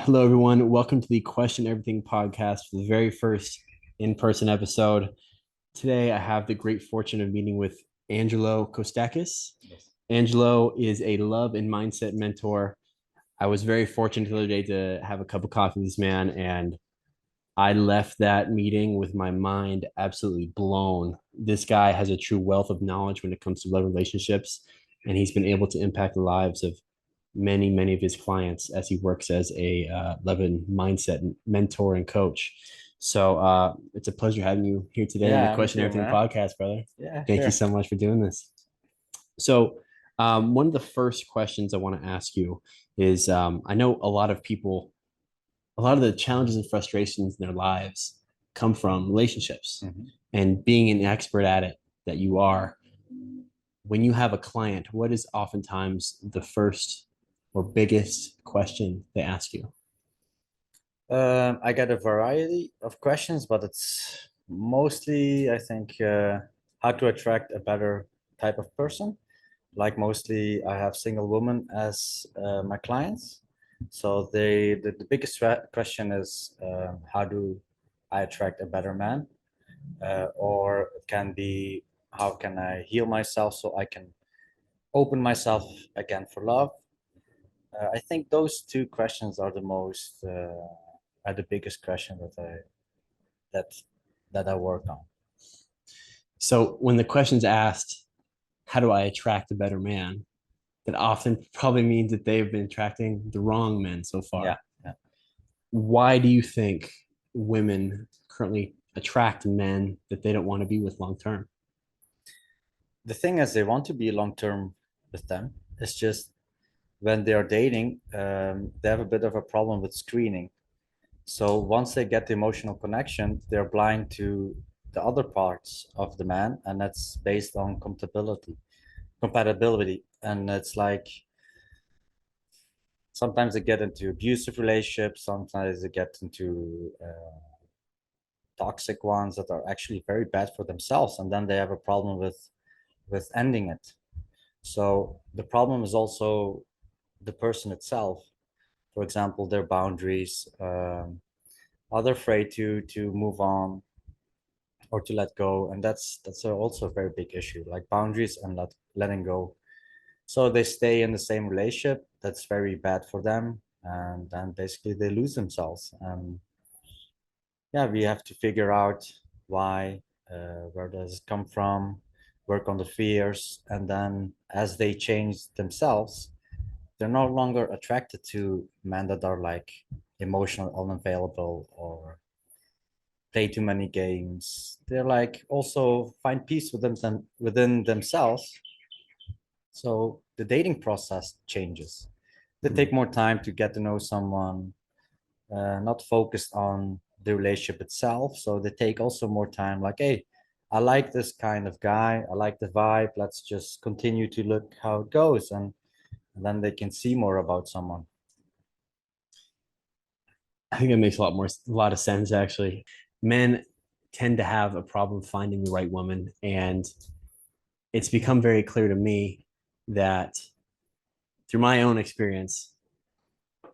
Hello, everyone. Welcome to the Question Everything podcast for the very first in-person episode. Today, I have the great fortune of meeting with Angelo Kostakis. Yes. Angelo is a love and mindset mentor. I was very fortunate the other day to have a cup of coffee with this man, and I left that meeting with my mind absolutely blown. This guy has a true wealth of knowledge when it comes to love relationships, and he's been able to impact the lives of many of his clients as he works as a love and mindset mentor and coach. So it's a pleasure having you here today on the Yeah, me Question too, Everything man. podcast, brother. Yeah, Thank you sure. so much for doing this. So, one of the first questions I want to ask you is I know a lot of people, a lot of the challenges and frustrations in their lives come from relationships. Mhm. And being an expert at it that you are, when you have a client, what is oftentimes the first or biggest question they ask you? I get a variety of questions, but it's mostly, I think, how to attract a better type of person. Like mostly, I have single women as my clients. So the biggest question is how do I attract a better man? Or it can be how can I heal myself so I can open myself again for love? I think those two questions are the biggest question that that I work on. So when the question's asked, how do I attract a better man? That often probably means that they've been attracting the wrong men so Yeah, far. yeah. Why do you think women currently attract men that they don't want to be with long term? The thing is, they want to be long term with them. It's just when they are dating, they have a bit of a problem with screening. So once they get the emotional connection, they're blind to the other parts of the man, and that's based on compatibility. And it's like sometimes they get into abusive relationships, sometimes they get into toxic ones that are actually very bad for themselves, and then they have a problem with ending it. So the problem is also the person itself. For example, their boundaries. Are they afraid to move on or to let go? And that's also a very big issue, like boundaries and letting go. So they stay in the same relationship. That's very bad for them, and then basically they lose themselves. Yeah, we have to figure out why, where does it come from, work on the fears, and then as they change themselves, they're no longer attracted to men that are like emotional, unavailable, or play too many games. They're like also find peace within themselves. So the dating process changes. They take more time to get to know someone, not focused on the relationship itself. So they take also more time, like, hey, I like this kind of guy. I like the vibe. Let's just continue to look how it goes. And then they can see more about someone. I think it makes a lot of sense actually. Men tend to have a problem finding the right woman, and it's become very clear to me that through my own experience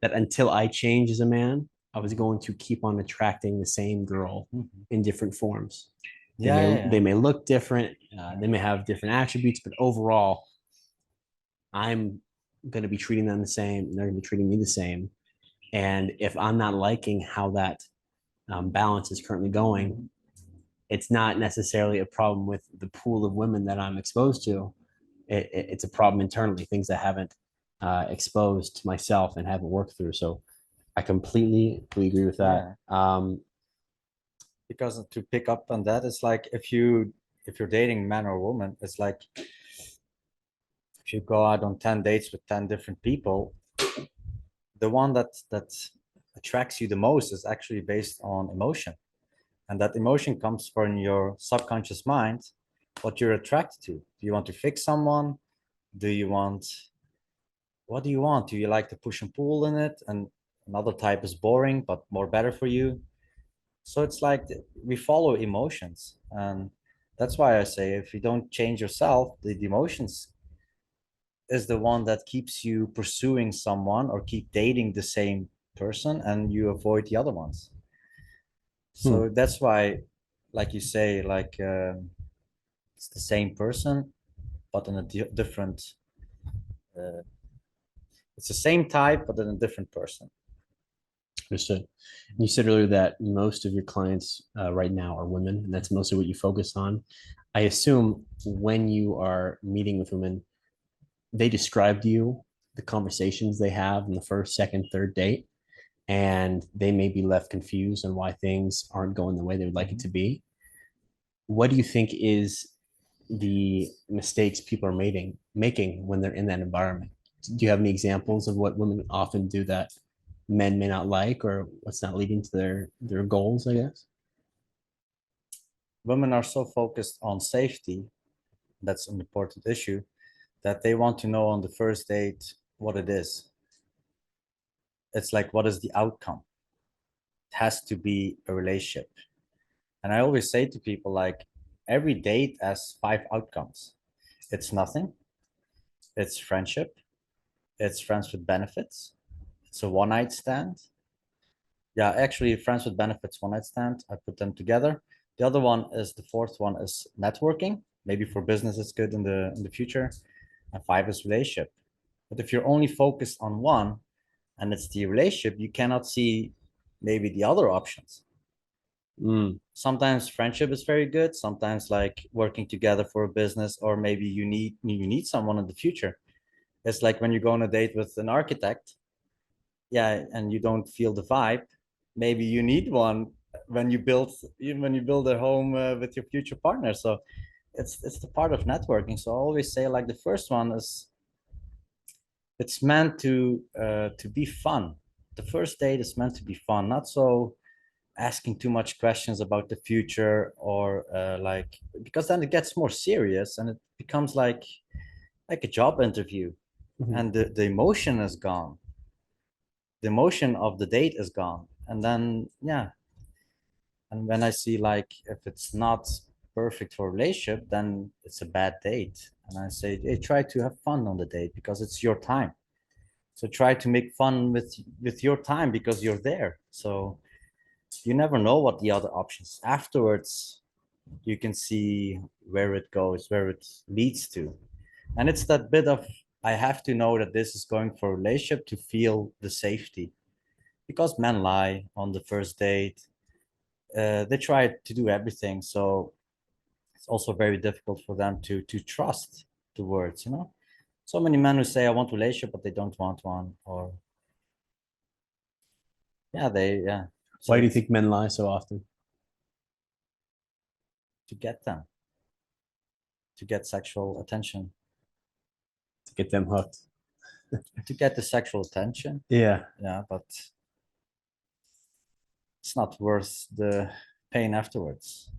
that until I change as a man, I was going to keep on attracting the same girl Mhm. in different forms. They Yeah, may yeah, they yeah. may look different, Yeah. they may have different attributes, but overall, I'm going to be treating them the same, and they're going to be treating me the same. And if I'm not liking how that balance is currently going, it's not necessarily a problem with the pool of women that I'm exposed to. It's a problem internally, things I haven't exposed to myself and haven't worked through. So I completely agree with that. Yeah. Because to pick up on that, it's like if you're dating man or woman, it's like if you go out on 10 dates with 10 different people, the one that attracts you the most is actually based on emotion. And that emotion comes from your subconscious mind, what you're attracted to. Do you want to fix someone? Do you want what do you want? Do you like to push and pull in it? And another type is boring, but more better for you. So it's like we follow emotions. And that's why I say if you don't change yourself, the emotions is the one that keeps you pursuing someone or keep dating the same person and you avoid the other ones. Hmm. So that's why, like you say, like it's the same person, but in a different. Uh, it's the same type, but in a different person. Understood. You said earlier that most of your clients right now are women, and that's mostly what you focus on. I assume when you are meeting with women, they describe to you the conversations they have in the first, second, third date, and they may be left confused on why things aren't going the way they would like it Mhm. to be. What do you think is the mistakes people are making when they're in that environment? Do you have any examples of what women often do that men may not like, or what's not leading to their goals, I guess? Women are so focused on safety, that's an important issue, that they want to know on the first date what it is. It's like, what is the outcome? It has to be a relationship. And I always say to people, like, every date has five outcomes. It's nothing, it's friendship, it's friends with benefits, it's a one night stand. Yeah, actually, friends with benefits, one night stand. I put them together. The other one is the fourth one is networking. Maybe for business, it's good in the future. And five is relationship. But if you're only focused on one and it's the relationship, you cannot see maybe the other options. Mm, Sometimes friendship is very good. Sometimes like working together for a business, or maybe you need someone in the future. It's like when you go on a date with an architect, yeah, and you don't feel the vibe, maybe you need one when you build a home with your future partner. So it's the part of networking. So I always say, like, the first one is, it's meant to be fun. The first date is meant to be fun, not so asking too much questions about the future, or like, because then it gets more serious and it becomes like a job interview, mhm. and the emotion is gone. The emotion of the date is gone, and then yeah, and when I see, like, if it's not perfect for a relationship, then it's a bad date. And I say, hey, try to have fun on the date because it's your time. So try to make fun with your time because you're there. So you never know what the other options afterwards. You can see where it goes, where it leads to. And it's that bit of, I have to know that this is going for a relationship to feel the safety, because men lie on the first date. They try to do everything, so it's also very difficult for them to trust the words. So many men who say I want a relationship but they don't want one, or yeah, so Why do you it's think men lie so often? to get them, to get sexual attention, To get them hooked? to get the sexual attention. Yeah. Yeah, but it's not worth the pain afterwards.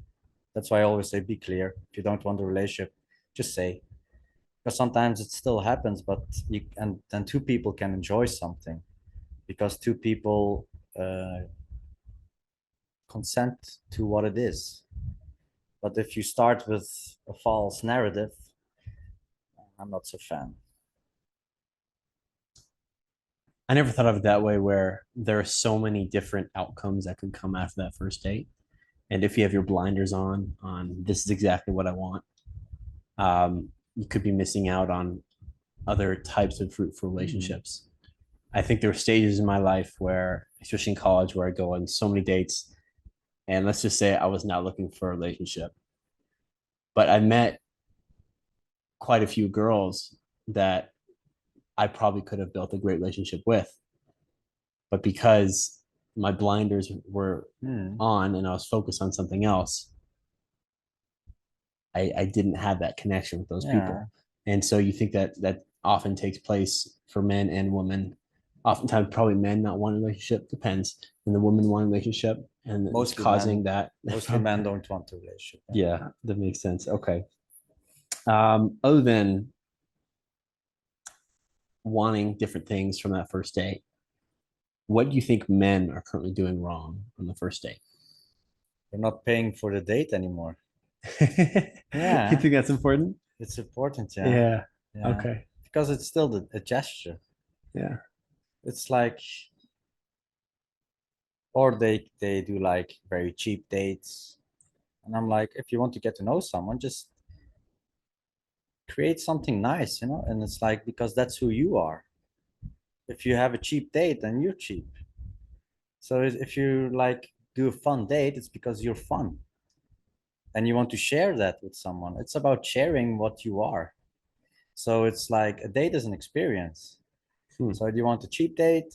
That's why I always say, be clear. If you don't want a relationship, just say. Because sometimes it still happens, but you and then two people can enjoy something, because two people consent to what it is. But if you start with a false narrative, I'm not so fan. I never thought of it that way, where there are so many different outcomes that could come after that first date. And if you have your blinders on this is exactly what I want, you could be missing out on other types of fruitful Mm. relationships. I think there were stages in my life where, especially in college, where I go on so many dates, and let's just say I was not looking for a relationship, but I met quite a few girls that I probably could have built a great relationship with, but because my blinders were Mm. on and I was focused on something else, I didn't have that connection with those Yeah, people. And so you think that that often takes place for men and women. Oftentimes, probably men not wanting a relationship, depends, and the women want a relationship, and it's mostly causing men. that. Mostly men don't want a relationship. Yeah. Yeah, that makes sense. Okay. Other than wanting different things from that first date, what do you think men are currently doing wrong on the first date? They're not paying for the date anymore. You Yeah, think that's important? it's important. Yeah, Yeah. yeah, Okay. because it's still a gesture. Yeah. It's like Or they do like very cheap dates. And I'm like, if you want to get to know someone, just create something nice, you know? And it's like, because that's who you are. If you have a cheap date, then you're cheap. So if you like do a fun date, it's because you're fun and you want to share that with someone. It's about sharing what you are. So it's like a date is an experience. Hmm. So do you want a cheap date,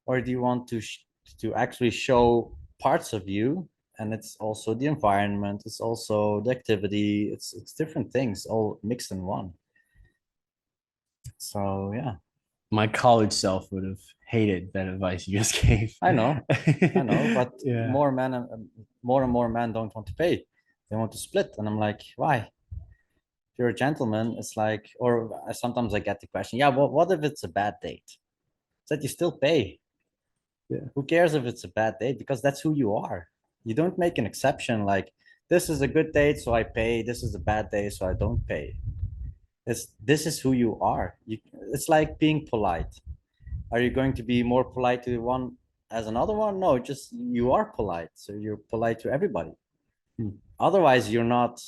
or do you want to actually show parts of you? And it's also the environment, it's also the activity, it's different things all mixed in one. So yeah, My college self would have hated that advice you just gave. I know, I know, but Yeah. more and more men don't want to pay. They want to split, and I'm like, why? If you're a gentleman, it's like, or sometimes I get the question, yeah, what if it's a bad date? That you still pay. Yeah. Who cares if it's a bad date? Because that's who you are. You don't make an exception like, this is a good date, so I pay. This is a bad day, so I don't pay. This is who you are. It's like being polite. Are you going to be more polite to one as another one? No, just you are polite. So you're polite to everybody. Hmm. Otherwise, you're not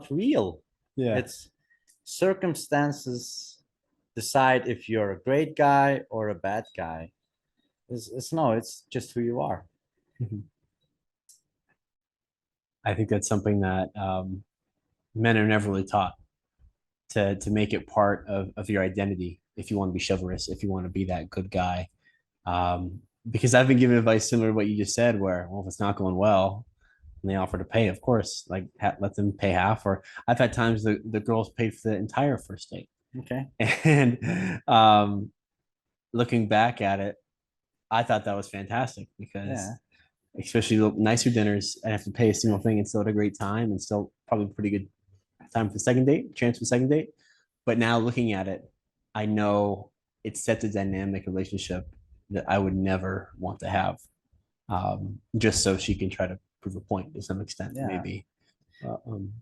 real. Yeah. It's circumstances decide if you're a great guy or a bad guy. It's no, it's just who you are. Mhm. I think that's something that men are never really taught to make it part of your identity if you want to be chivalrous, if you want to be that good guy. Um, because I've been given advice similar to what you just said, where, well, if it's not going well and they offer to pay, of course, like let them pay half. Or I've had times the girls paid for the entire first date. Okay. And looking back at it, I thought that was fantastic because Yeah. especially the nicer dinners, I have to pay a single thing and still had a great time and still probably pretty good time for the second date, chance for the second date. But now looking at it, I know it sets a dynamic relationship that I would never want to have, just so she can try to prove a point to some extent, Yeah. maybe.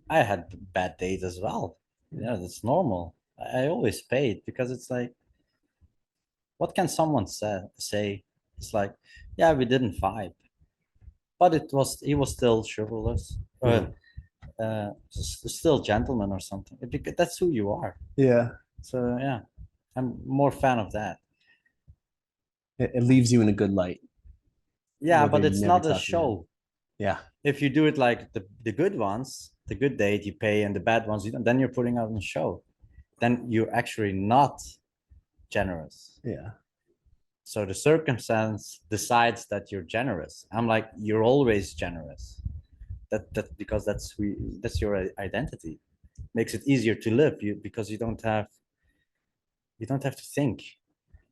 I had bad days as well. Yeah, that's normal. I always paid because it's like, what can someone say? It's like, yeah, we didn't fight, but he was still chivalrous, Mhm. still gentleman or something. Because that's who you are. Yeah, So yeah, I'm more fan of that. it leaves you in a good light, Yeah, whether but you it's never not a talk again. show. Yeah, If you do it like the good ones, the good date you pay, and the bad ones you don't, then you're putting out a show. Then you're actually not generous. yeah. So the circumstance decides that you're generous. I'm like, you're always generous. That because that's your identity. Makes it easier to live you because you don't have to think.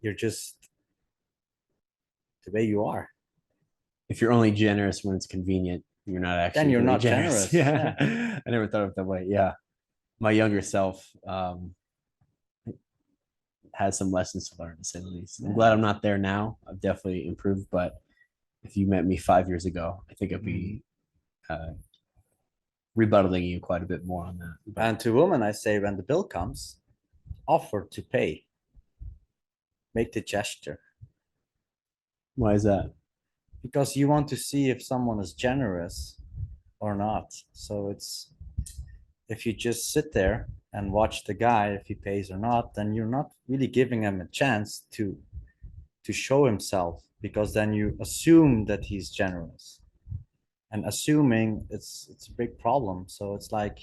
You're just the way you are. If you're only generous when it's convenient, you're not Then actually you're really not generous. generous. Yeah. Yeah, I never thought of it that way. Yeah, my younger self has some lessons to learn, to say the least. I'm glad Yeah. I'm not there now. I've definitely improved, but if you met me 5 years ago, I think I'd Mm. be uh, rebuttaling you quite a bit more on that. But And to women, I say when the bill comes, offer to pay. Make the gesture why is that? because you want to see if someone is generous or not. So it's if you just sit there and watch the guy if he pays or not, then you're not really giving him a chance to show himself because then you assume that he's generous. And assuming it's a big problem. So it's like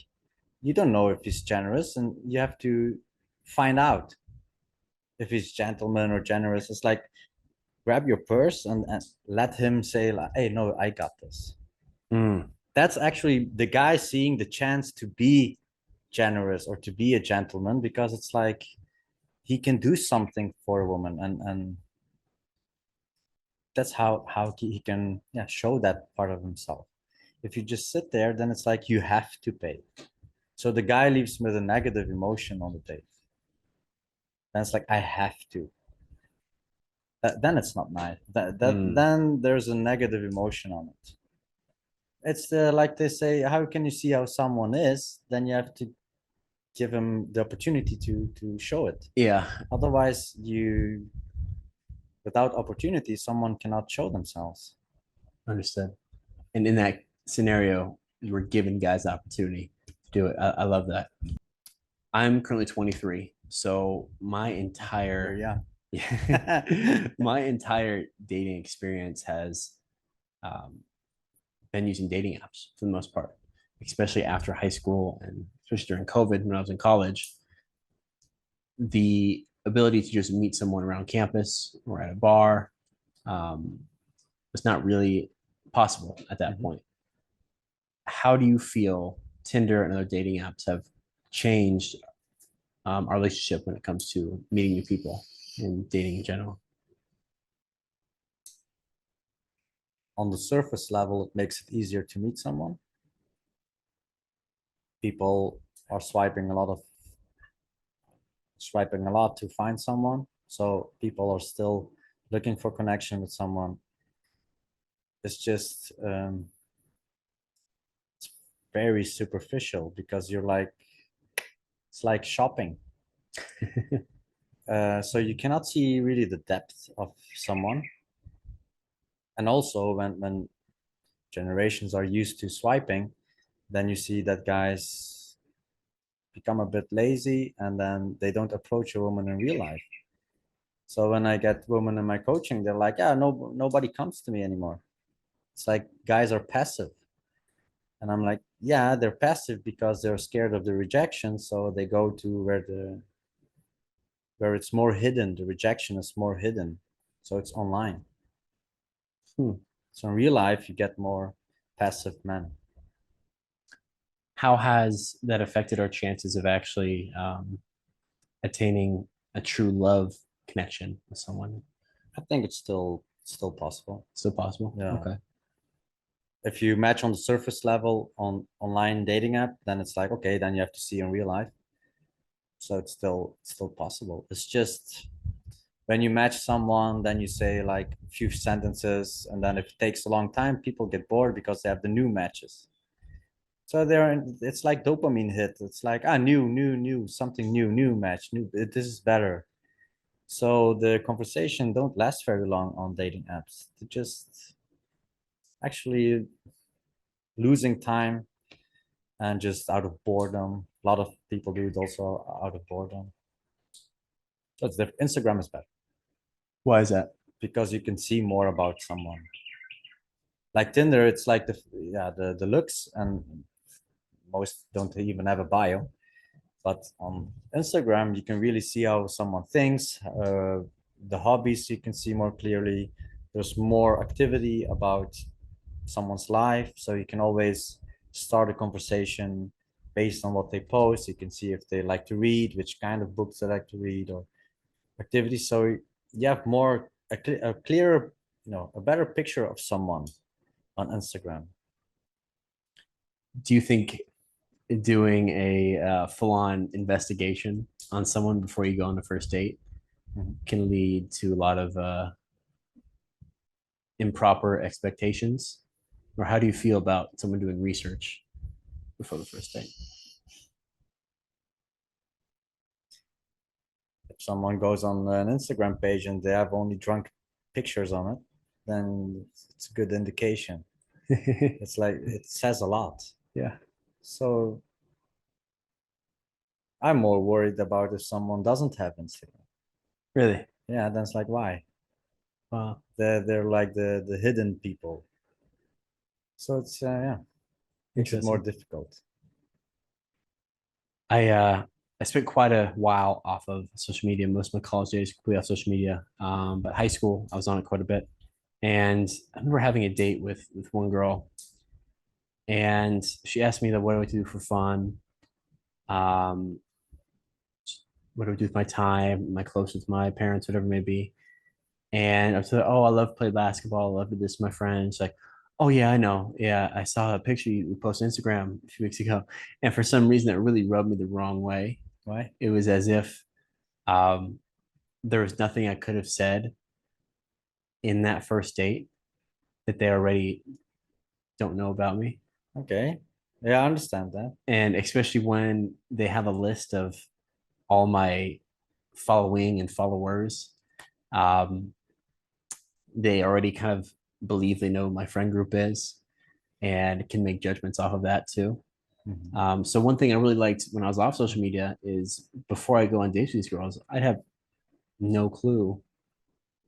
you don't know if he's generous and you have to find out if he's gentleman or generous. It's like grab your purse and let him say like, hey, no, I got this. Mm, That's actually the guy seeing the chance to be generous or to be a gentleman because it's like he can do something for a woman and that's how he can yeah show that part of himself. If you just sit there, then it's like you have to pay. So the guy leaves with a negative emotion on the date. Then it's like I have to. Then it's not nice. mm. Then there's a negative emotion on it. It's like they say, how can you see how someone is? Then you have to give him the opportunity to show it. Yeah, Otherwise, Without opportunity, someone cannot show themselves. Understood. And in that scenario, you were giving guys the opportunity to do it. I love that. I'm currently 23, so my Very entire young. my entire dating experience has um, been using dating apps for the most part, especially after high school and especially during COVID when I was in college. The ability to just meet someone around campus or at a bar um, was not really possible at that Mhm. point. How do you feel Tinder and other dating apps have changed our relationship when it comes to meeting new people and dating in general? On the surface level, it makes it easier to meet someone. People are swiping a lot to find someone. So people are still looking for connection with someone. It's just it's very superficial because it's like shopping. So you cannot see really the depth of someone. And also when generations are used to swiping, then you see that guys become a bit lazy and then they don't approach a woman in real life. So when I get women in my coaching, they're like, yeah, no, nobody comes to me anymore. It's like guys are passive. And I'm like, yeah, they're passive because they're scared of the rejection. So they go to where it's more hidden. The rejection is more hidden. So it's online. Hmm. So in real life, you get more passive men. How has that affected our chances of actually attaining a true love connection with someone? I think it's still possible. Still possible? Yeah. Okay. If you match on the surface level on online dating app, then it's like, okay, then you have to see in real life. So it's still possible. It's just when you match someone, then you say like a few sentences, and then if it takes a long time, people get bored because they have the new matches. So it's like dopamine hit. It's like new, something new match, new. This is better. So the conversation don't last very long on dating apps. They just actually losing time and just out of boredom. A lot of people do it also out of boredom. So it's Instagram is better Why is that? because you can see more about someone. Like Tinder, it's like the looks, and most don't even have a bio. But on Instagram, you can really see how someone thinks, the hobbies you can see more clearly. There's more activity about someone's life, so you can always start a conversation based on what they post. You can see if they like to read, which kind of books they like to read, or activities. So you have more a clearer, a better picture of someone on Instagram. Do you think doing a full-on investigation on someone before you go on the first date Mhm. can lead to a lot of improper expectations? Or how do you feel about someone doing research before the first date? If someone goes on an Instagram page and they have only drunk pictures on it, then it's a good indication. It's like it says a lot. Yeah. So I'm more worried about if someone doesn't have Instagram. Really? Yeah, then it's like why? Wow. They're like the hidden people. So it's yeah, makes it more Interesting. difficult. I spent quite a while off of social media. Most of my college days completely off social media. But high school, I was on it quite a bit. And I remember having a date with one girl, and she asked me that what do I do for fun? Um, what do I do with my time? Am I close with my parents, whatever it may be? And I was like, oh, I love to play basketball. I love to do this with my friends. Like, oh yeah, I know. Yeah, I saw a picture you posted on Instagram a few weeks ago, and for some reason, it really rubbed me the wrong way. Why? It was as if um, there was nothing I could have said in that first date that they already don't know about me. Okay. Yeah, I understand that. And especially when they have a list of all my following and followers. Um, they already kind of believe they know who my friend group is and can make judgments off of that too. Mhm. So one thing I really liked when I was off social media is before I go on dates with these girls, I'd have no clue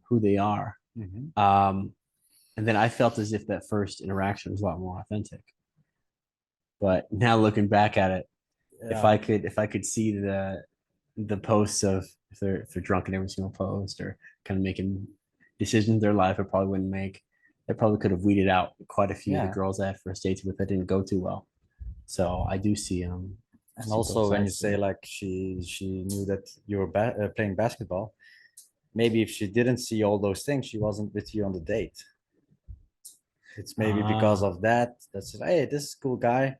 who they are. Mhm. Um, and then I felt as if that first interaction was a lot more authentic. But now looking back at it, Yeah, if I could see the posts of if they're drunk in every single post or kind of making decisions in their life I probably wouldn't make, I probably could have weeded out quite a few of the yeah. girls I had first dates with that didn't go too well. So I do And see both also when you sides to say it. like she knew that you were playing basketball, maybe if she didn't see all those things, she wasn't with you on the date. It's maybe because Ah, of that. That's, hey, this is a cool guy,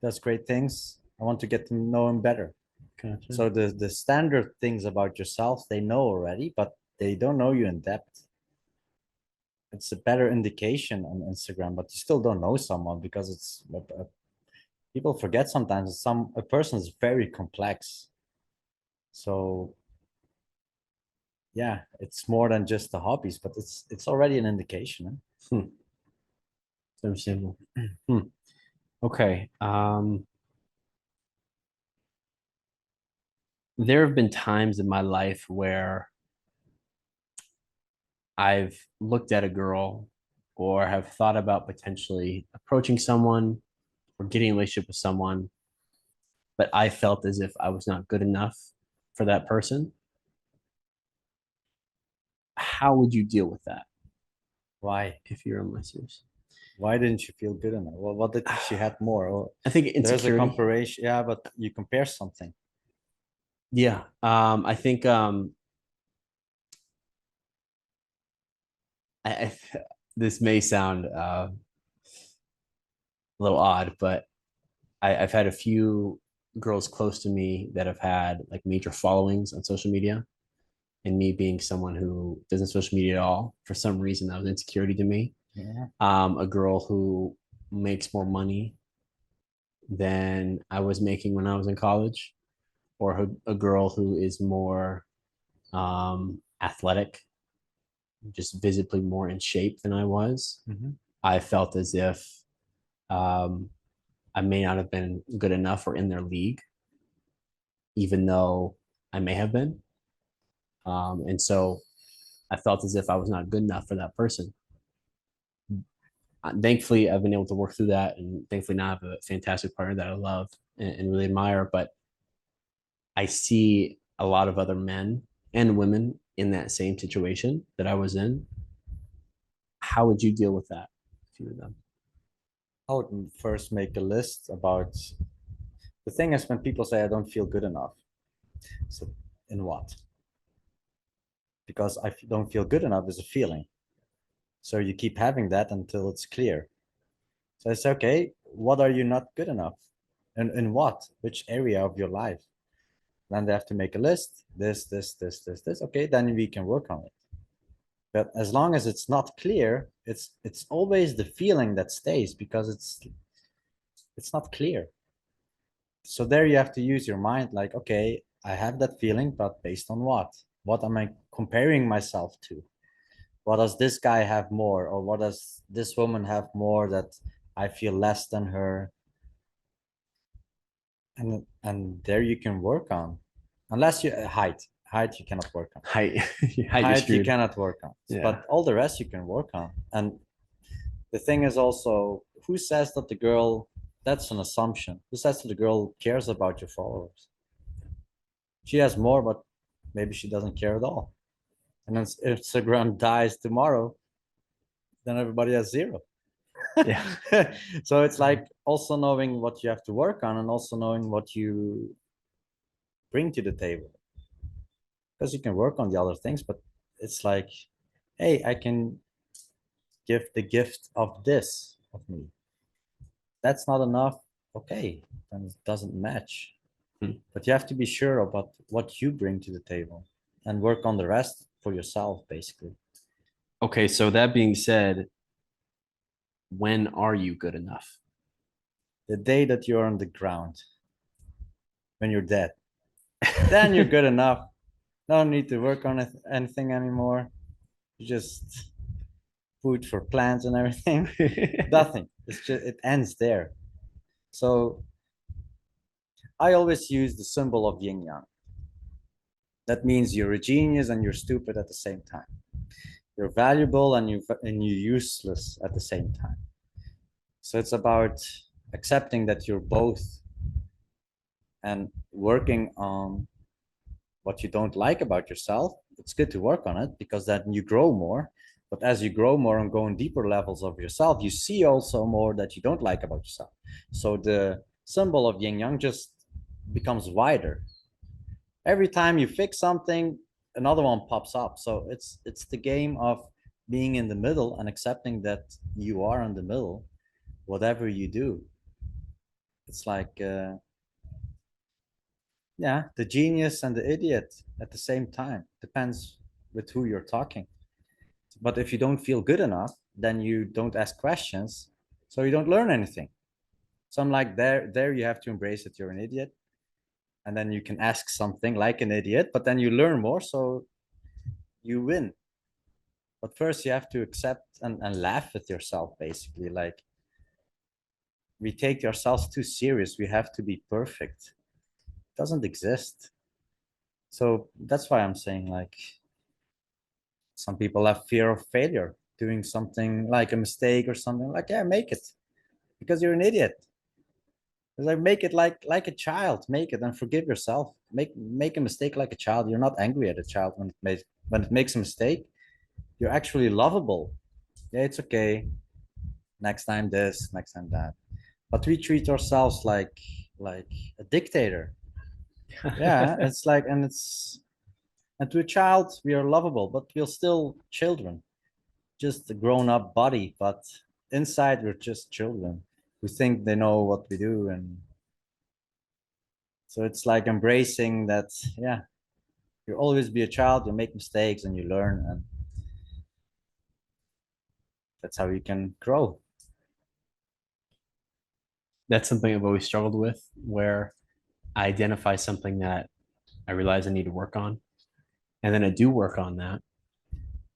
does great things. I want to get to know him better. gotcha. So the standard things about yourself they know already, but they don't know you in depth. It's a better indication on Instagram, but you still don't know someone because it's people forget sometimes some a person is very complex. So yeah, it's more than just the hobbies, but it's already an indication. Eh? Hmm. It's understandable. Hmm. Okay. There have been times in my life where I've looked at a girl or have thought about potentially approaching someone or getting a relationship with someone, but I felt as if I was not good enough for that person. How would you deal with that Why? if you're in my series? Why didn't you feel good enough? Well, what did she had more? Or I think there's a insecurity. comparison, yeah, but you compare something. Yeah. I think I, this may sound a little odd, but I've had a few girls close to me that have had like major followings on social media, and me being someone who doesn't social media at all, for some reason that was insecurity to me. Yeah. A girl who makes more money than I was making when I was in college, or a girl who is more athletic, just visibly more in shape than I was. Mhm. I felt as if um, I may not have been good enough or in their league, even though I may have been. And so I felt as if I was not good enough for that person. Thankfully, I've been able to work through that, and thankfully now I have a fantastic partner that I love and really admire. But I see a lot of other men and women in that same situation that I was in. How would you deal with that if you were them? I would first make a list about the thing is when people say I don't feel good enough. So in what? Because I don't feel good enough is a feeling. So you keep having that until it's clear. So it's okay. What are you not good enough? And in what? Which area of your life? Then they have to make a list. This. Okay, then we can work on it. But as long as it's not clear, it's always the feeling that stays because it's not clear. So there you have to use your mind like, okay, I have that feeling, but based on what? What am I comparing myself to? What does this guy have more? Or what does this woman have more that I feel less than her? And there you can work on. Unless you height you cannot work on. Height, height, you're Height you screwed. cannot work on. Yeah. But all the rest you can work on. And the thing is also, who says that the girl, that's an assumption. Who says that the girl cares about your followers? She has more, but maybe she doesn't care at all. And then if Instagram dies tomorrow, then everybody has zero. Yeah. So it's like also knowing what you have to work on and also knowing what you bring to the table. Because you can work on the other things, but it's like, hey, I can give the gift of this of me. That's not enough. Okay, then it doesn't match. Hmm. But you have to be sure about what you bring to the table and work on the rest for yourself, basically. Okay, so that being said, when are you good enough? The day that you're on the ground, when you're dead, then you're good enough. No need to work on anything anymore. You just food for plants and everything. Nothing. It's just it ends there. So I always use the symbol of yin yang. That means you're a genius and you're stupid at the same time. You're valuable and you're useless at the same time. So it's about accepting that you're both and working on what you don't like about yourself. It's good to work on it because then you grow more. But as you grow more and go in deeper levels of yourself, you see also more that you don't like about yourself. So the symbol of yin yang just becomes wider. Every time you fix something, another one pops up. So it's the game of being in the middle and accepting that you are in the middle, whatever you do. It's like yeah, the genius and the idiot at the same time. Depends with who you're talking. But if you don't feel good enough, then you don't ask questions, so you don't learn anything. So I'm like, there you have to embrace that you're an idiot, and then you can ask something like an idiot, but then you learn more, so you win. But first you have to accept and laugh with yourself, basically. Like, we take ourselves too serious. We have to be perfect. It doesn't exist. So that's why I'm saying, like, some people have fear of failure, doing something like a mistake or something. Like, yeah, make it, because you're an idiot. It's like, make it like a child. Make it and forgive yourself. Make a mistake like a child. You're not angry at a child when it makes a mistake. You're actually lovable. Yeah, it's okay. Next time this, next time that. But we treat ourselves like a dictator. Yeah, it's like, and to a child we are lovable, but we're still children, just a grown-up body, but inside we're just children who think they know what we do. And so it's like embracing that, yeah, you'll always be a child, you make mistakes and you learn, and that's how you can grow. That's something I've always struggled with, where I identify something that I realize I need to work on, and then I do work on that.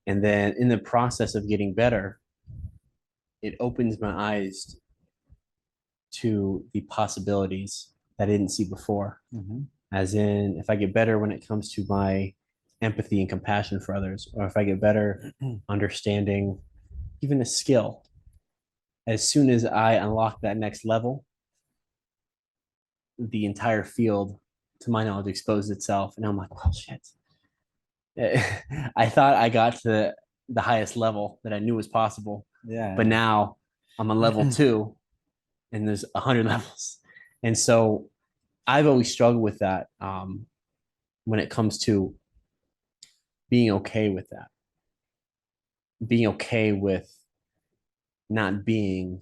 And then in the process of getting better, it opens my eyes to the possibilities that I didn't see before. Mm-hmm. As in, if I get better when it comes to my empathy and compassion for others, or if I get better understanding even a skill, as soon as I unlock that next level, the entire field, to my knowledge, exposed itself. And I'm like, well, shit. I thought I got to the highest level that I knew was possible, but Yeah. now I'm on level two, and there's 100 levels. And so I've always struggled with that when it comes to being okay with that, being okay with not being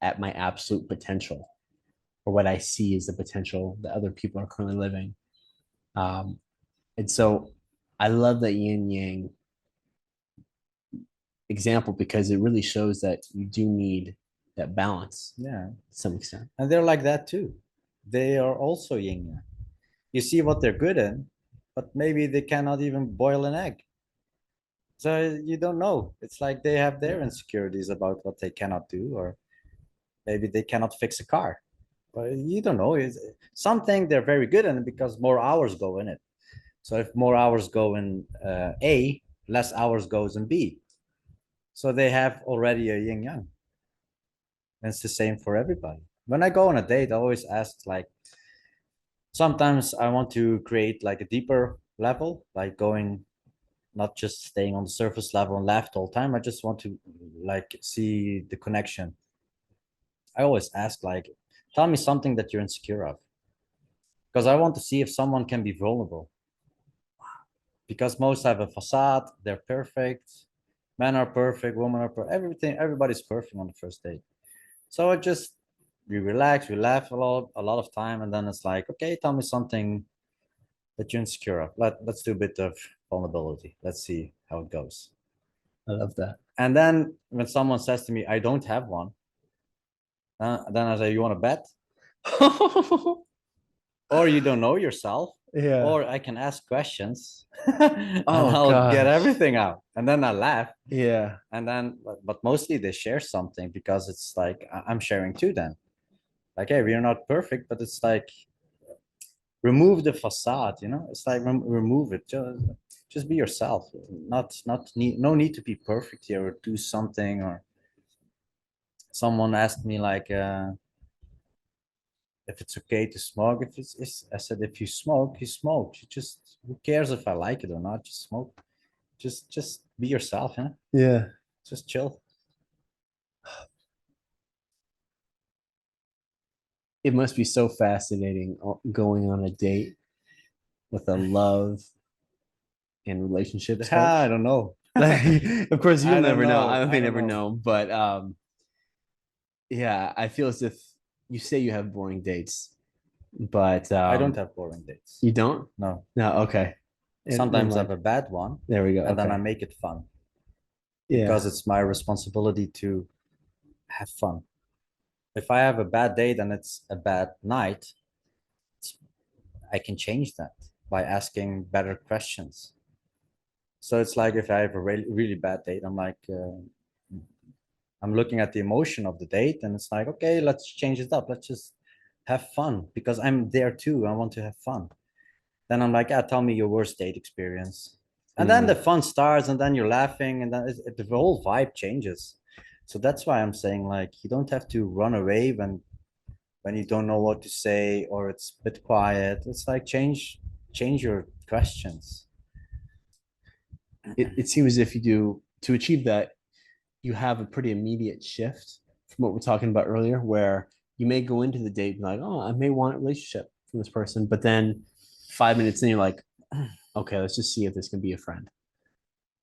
at my absolute potential or what I see as the potential that other people are currently living. Um, and so I love that yin yang example because it really shows that you do need that balance Yeah, to some extent. and they're like that too. They are also yin yang. You see what they're good in, but maybe they cannot even boil an egg. So you don't know. It's like they have their insecurities about what they cannot do, or maybe they cannot fix a car. But you don't know. It's something they're very good in because more hours go in it. So if more hours go in A, less hours goes in B. So they have already a yin yang. And it's the same for everybody. When I go on a date, I always ask, like, sometimes I want to create like a deeper level, like going, not just staying on the surface level and laugh all the time. I just want to like see the connection. I always ask, like, tell me something that you're insecure of, because I want to see if someone can be vulnerable. Because most have a facade, they're perfect, men are perfect, women are perfect, everything, everybody's perfect on the first date. So it just, we relax, we laugh a lot of time, and then it's like, okay, tell me something that you're insecure of. Let's do a bit of vulnerability. Let's see how it goes. I love that. And then when someone says to me, I don't have one, then I say, you want to bet? Or you don't know yourself. Yeah. or I can ask questions and Oh I'll get gosh. everything out, and then I laugh, Yeah. and then but mostly they share something because it's like I'm sharing too. Then like, hey, we're not perfect, but it's like remove the facade, it's like remove it, just be yourself, not need, no need to be perfect here or do something. Or someone asked me like if it's okay to smoke. If it's I said, if you smoke, you smoke. You just, who cares if I like it or not? Just smoke. Just be yourself, Yeah. just chill. It must be so fascinating going on a date with a love and relationships I coach. don't know. Like, of course, you'll I don't never know. know. I I may don't never know. know, but yeah, I feel as if you say you have boring dates, but I don't have boring dates. you don't. No. No, okay. Never Sometimes I have mind. a bad one, There we go. and then I Okay. make it fun Yeah. because it's my responsibility to have fun. If I have a bad day, then it's a bad night. I can change that by asking better questions. So it's like if I have a really, really bad date, I'm like, I'm looking at the emotion of the date, and it's like, okay, let's change it up. Let's just have fun because I'm there too. I want to have fun. Then I'm like, tell me your worst date experience. And then the Mm. fun starts, and then you're laughing, and then the whole vibe changes. So that's why I'm saying, like, you don't have to run away when you don't know what to say or it's a bit quiet. It's like change your questions. It seems as if you do to achieve that, you have a pretty immediate shift from what we're talking about earlier, where you may go into the date like, oh, I may want a relationship from this person, but then 5 minutes in, you're like, okay, let's just see if this can be a friend,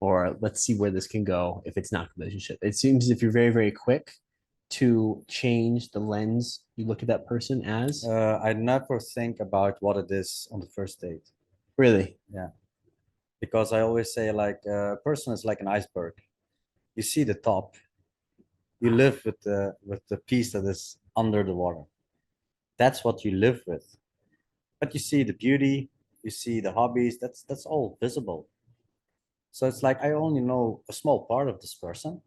or let's see where this can go if it's not a relationship. It seems as if you're very, very quick to change the lens you look at that person as. I never think about what it is on the first date. Really? Yeah, because I always say, like, a person is like an iceberg. You see the top, you live with the piece that is under the water. That's what you live with. But you see the beauty, you see the hobbies. That's all visible. So it's like I only know a small part of this person,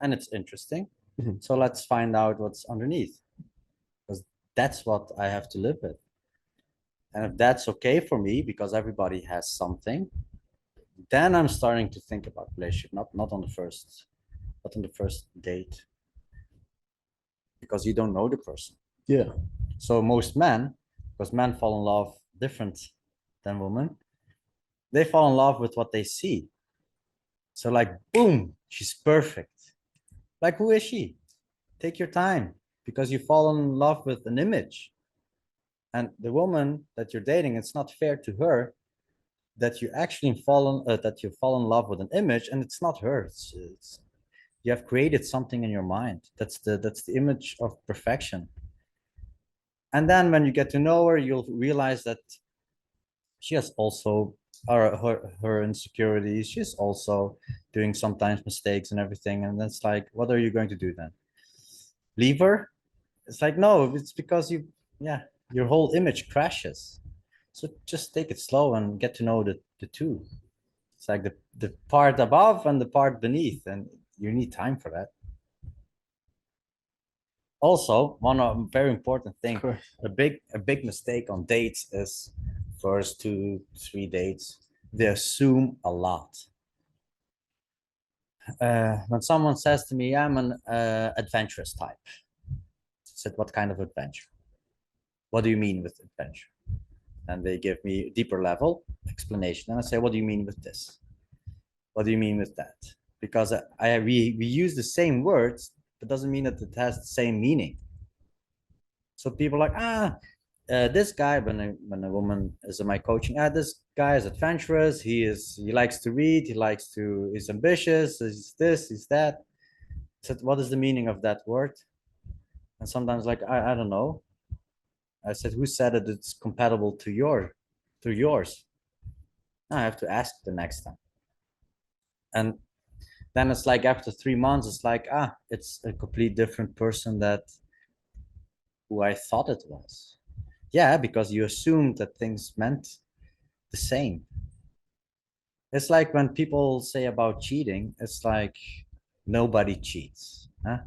and it's interesting. Mhm. So let's find out what's underneath, because that's what I have to live with. And if that's okay for me, because everybody has something, then I'm starting to think about relationship, not on the first, not on the first date, because you don't know the person. Yeah. So most men, because men fall in love different than women, they fall in love with what they see. So like, boom, she's perfect. Like, who is she? Take your time, because you fall in love with an image. And the woman that you're dating, it's not fair to her that you fall in love with an image, and it's not her. It's you have created something in your mind. That's the image of perfection. And then when you get to know her, you'll realize that she has also her insecurities. She's also doing sometimes mistakes and everything. And that's like, what are you going to do then? Leave her? It's like, no, it's because yeah, your whole image crashes. So just take it slow and get to know the two. It's like the part above and the part beneath, and you need time for that. Also, very important Of thing, course. a big mistake on dates is first 2, 3 dates, they assume a lot. When someone says to me, I'm an adventurous type, I said, what kind of adventure? What do you mean with adventure? And they give me a deeper level explanation, and I say, what do you mean with this? What do you mean with that? Because we use the same words, but doesn't mean that it has the same meaning. So people are like, this guy, when a woman is in my coaching, this guy is adventurous. He likes to read. He's ambitious. He's this. He's that. I said, what is the meaning of that word? And sometimes, like, I don't know. I said, who said that it's compatible to yours? I have to ask the next time. And then it's like after 3 months, it's like, it's a complete different person that who I thought it was. Yeah, because you assumed that things meant the same. It's like when people say about cheating, it's like nobody cheats. Huh?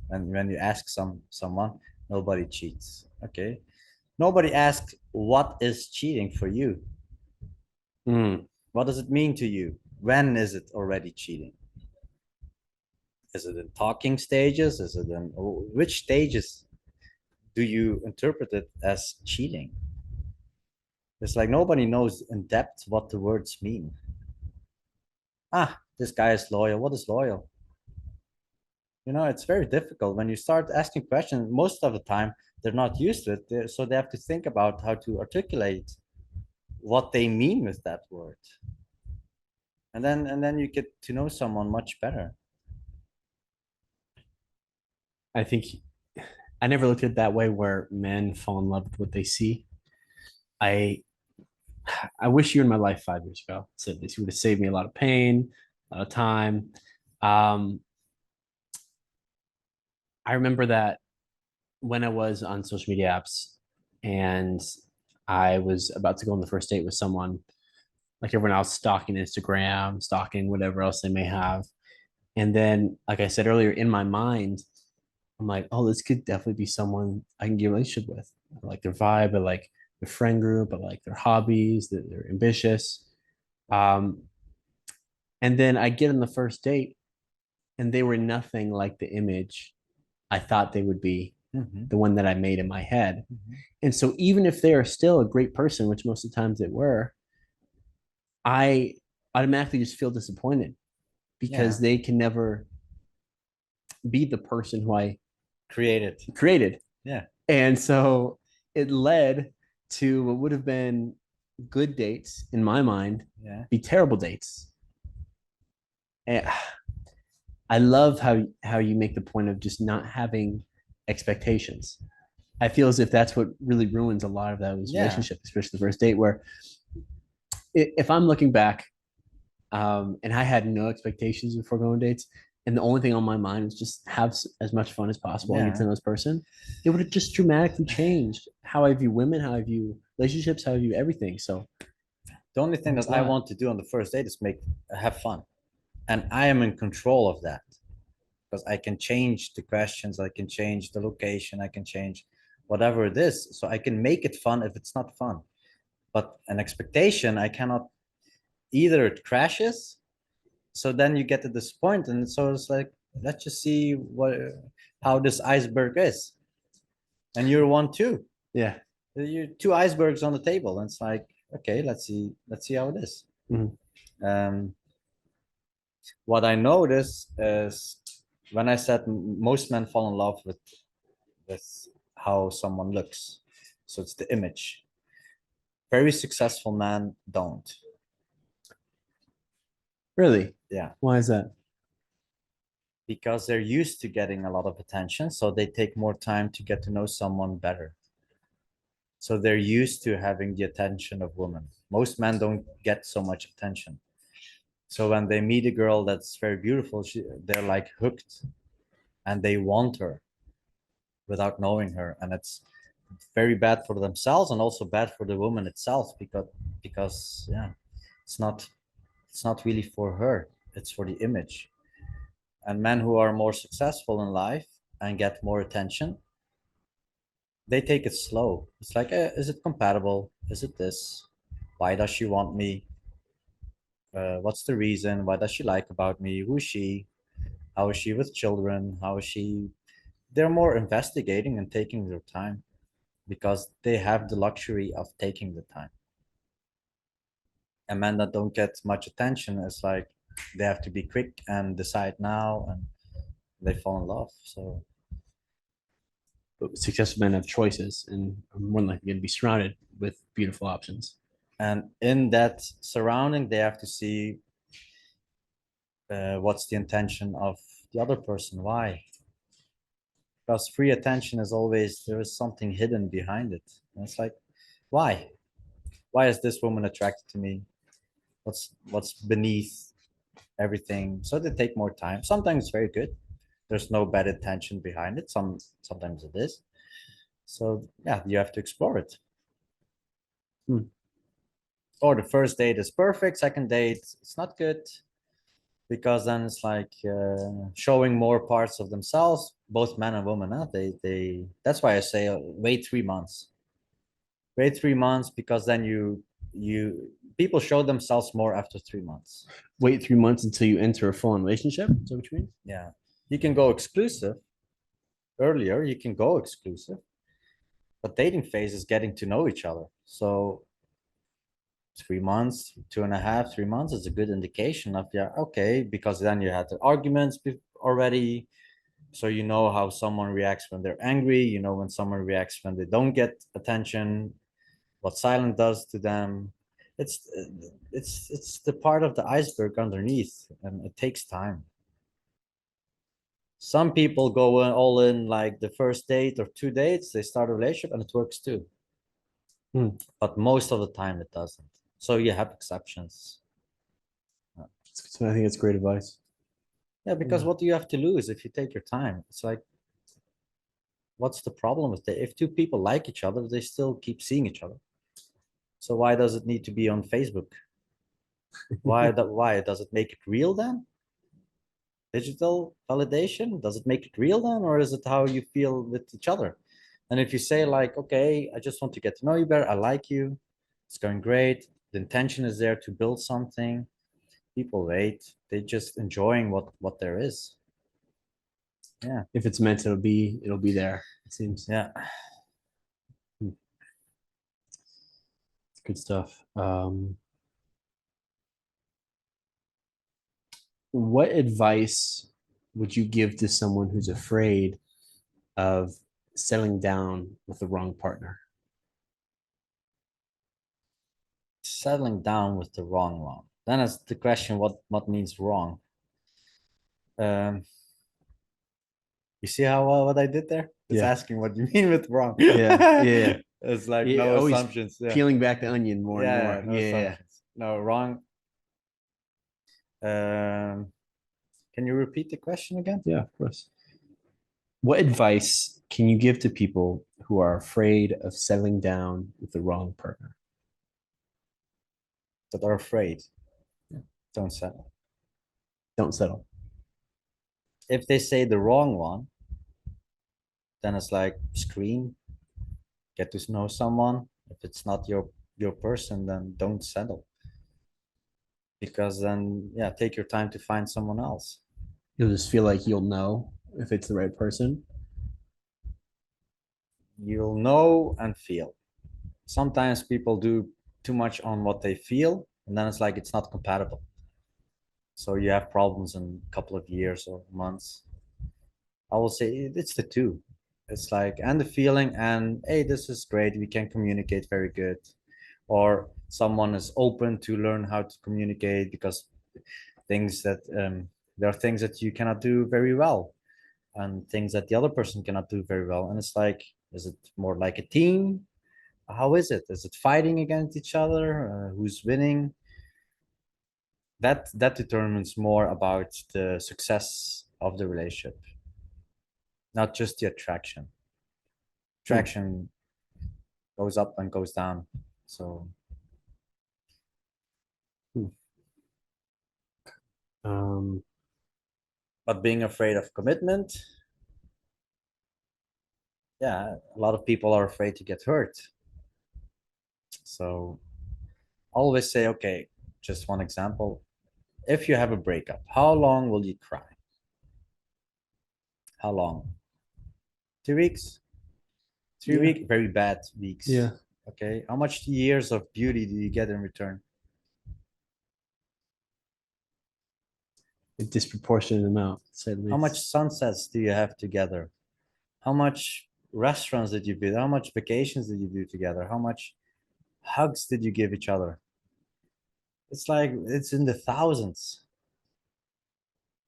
And when you ask someone, nobody cheats. Okay. Nobody asks what is cheating for you? Mm, What does it mean to you? When is it already cheating? Is it in talking stages? Is it in which stages do you interpret it as cheating? It's like nobody knows in depth what the words mean. This guy is loyal. What is loyal? It's very difficult when you start asking questions. Most of the time, they're not used to it, so they have to think about how to articulate what they mean with that word, and then you get to know someone much better. I think I never looked at it that way where men fall in love with what they see. I I wish you were in my life 5 years ago. So this would have saved me a lot of pain, a lot of time. Um, I remember that when I was on social media apps and I was about to go on the first date with someone, like everyone else, stalking Instagram, stalking whatever else they may have. And then, like I said earlier, in my mind, I'm like, oh, this could definitely be someone I can get a relationship with. I like their vibe, I like their friend group, I like their hobbies, they're ambitious. Um, and then I get on the first date and they were nothing like the image I thought they would be, Mm-hmm. the one that I made in my head. Mm-hmm. And so even if they are still a great person, which most of the times they were, I automatically just feel disappointed Yeah, because they can never be the person who I created. created. Yeah, And so it led to what would have been good dates in my mind yeah, be terrible dates. And I love how you make the point of just not having expectations. I feel as if that's what really ruins a lot of those yeah, relationships, especially the first date, where if I'm looking back and I had no expectations before going on dates, and the only thing on my mind was just have as much fun as possible and get to yeah. know this person, it would have just dramatically changed how I view women, how I view relationships, how I view everything. So The only thing it's that a I lot. want to do on the first date is have fun, and I am in control of that because I can change the questions, I can change the location, I can change whatever it is, so I can make it fun if it's not fun. But an expectation, I cannot. Either it crashes, so then you get to this point, and so it's like, let's just see how this iceberg is, and you're one too. Yeah. You two icebergs on the table, and it's like, okay, let's see how it is. Mhm. um what I notice is when I said most men fall in love with how someone looks, so it's the image. Very successful men don't. Really? Yeah, Why is that? because they're used to getting a lot of attention, so they take more time to get to know someone better. So they're used to having the attention of women. Most men don't get so much attention. So when they meet a girl that's very beautiful, they're like hooked and they want her without knowing her. And it's very bad for themselves and also bad for the woman itself because yeah, it's not it's not really for her. It's for the image. And men who are more successful in life and get more attention, they take it slow. It's like, is it compatible? Is it this? Why does she want me? What's the reason? What does she like about me? Who is she? How is she with children? How is she? They're more investigating and taking their time because they have the luxury of taking the time. And men that don't get much attention is like they have to be quick and decide now, and they fall in love. So, But successful men have choices and are more likely going to be surrounded with beautiful options. and in that surrounding, they have to see what's the intention of the other person. Why? Because free attention is always there is something hidden behind it. And it's like, why? Why is this woman attracted to me? What's beneath everything? So they take more time. Sometimes it's very good. There's no bad intention behind it. Sometimes it is. So yeah, you have to explore it. Hmm. Or the first date is perfect, second date it's not good, because then it's like showing more parts of themselves, both men and women. Huh? They that's why I say wait 3 months. Wait 3 months, because then you people show themselves more after 3 months. Wait 3 months until you enter a full relationship. Is that what you mean? Yeah, you can go exclusive earlier. You can go exclusive, but dating phase is getting to know each other. So 3 months, 2.5, 3 months is a good indication of, yeah, okay, because then you had the arguments already. So you know how someone reacts when they're angry, you know when someone reacts when they don't get attention, what silence does to them. It's the part of the iceberg underneath, and it takes time. Some people go all in like the first date or 2 dates, they start a relationship and it works too. Hmm. But most of the time it doesn't. So you have exceptions. So I think it's great advice. Yeah, because Yeah. what do you have to lose if you take your time? It's like, what's the problem with that? If two people like each other, they still keep seeing each other. So why does it need to be on Facebook? Why does it make it real then? Digital validation, does it make it real then, or is it how you feel with each other? And if you say like, okay, I just want to get to know you better, I like you, it's going great, the intention is there to build something, people wait, they just enjoying what there is. Yeah. If it's meant to be, it'll be there. It seems. Yeah. Hmm. It's good stuff. What advice would you give to someone who's afraid of settling down with the wrong partner? Settling down with the wrong one, then it's the question, what means wrong? um you see how what I did there? It's Yeah, asking what you mean with wrong. yeah, yeah. It's like Yeah, no always assumptions. Yeah. peeling back the onion more and Yeah, more. no Yeah, assumptions. No, wrong. Can you repeat the question again? yeah, of course. What advice can you give to people who are afraid of settling down with the wrong partner? That are afraid, don't settle. Don't settle. If they say the wrong one, then it's like screen, get to know someone. If it's not your person, then don't settle. Because then, yeah, take your time to find someone else. You'll just feel like you'll know if it's the right person. You'll know and feel. Sometimes people do too much on what they feel, and then it's like it's not compatible. So you have problems in a couple of years or months. I will say it's the two. It's like, and the feeling, and hey, this is great. We can communicate very good. Or someone is open to learn how to communicate, because things that there are things that you cannot do very well, and things that the other person cannot do very well. And it's like, is it more like a team? How is it? Is it fighting against each other? Who's winning? That determines more about the success of the relationship, not just the attraction. Hmm. Attraction goes up and goes down. So, Hmm. Um, but being afraid of commitment, yeah, a lot of people are afraid to get hurt. So always say, okay, just one example. If you have a breakup, how long will you cry? How long? 2 weeks? Three yeah, weeks? Very bad weeks. yeah. Okay. How much years of beauty do you get in return? A disproportionate amount, to say the How much least. sunsets do you have together? How much restaurants did you visit? How much vacations did you do together? How much hugs did you give each other? It's like it's in the thousands.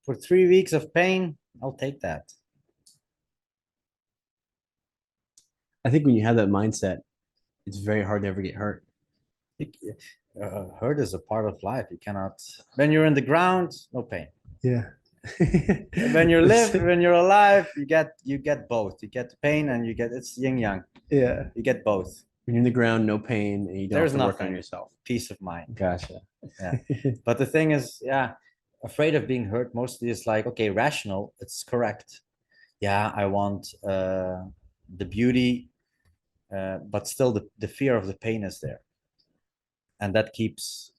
For 3 weeks of pain, I'll take that. I think when you have that mindset, it's very hard to ever get hurt. Hurt is a part of life. You cannot, when you're in the ground, no pain. Yeah. When you live, when you're alive, you get both. You get the pain and you get it's yin yang. Yeah. You get both. When you're in the ground, no pain, and you don't have There's to work on nothing. yourself. Peace of mind. Gotcha. Yeah. But the thing is, yeah, afraid of being hurt mostly is like, okay, rational, it's correct. Yeah, I want the beauty, but still the fear of the pain is there. And that keeps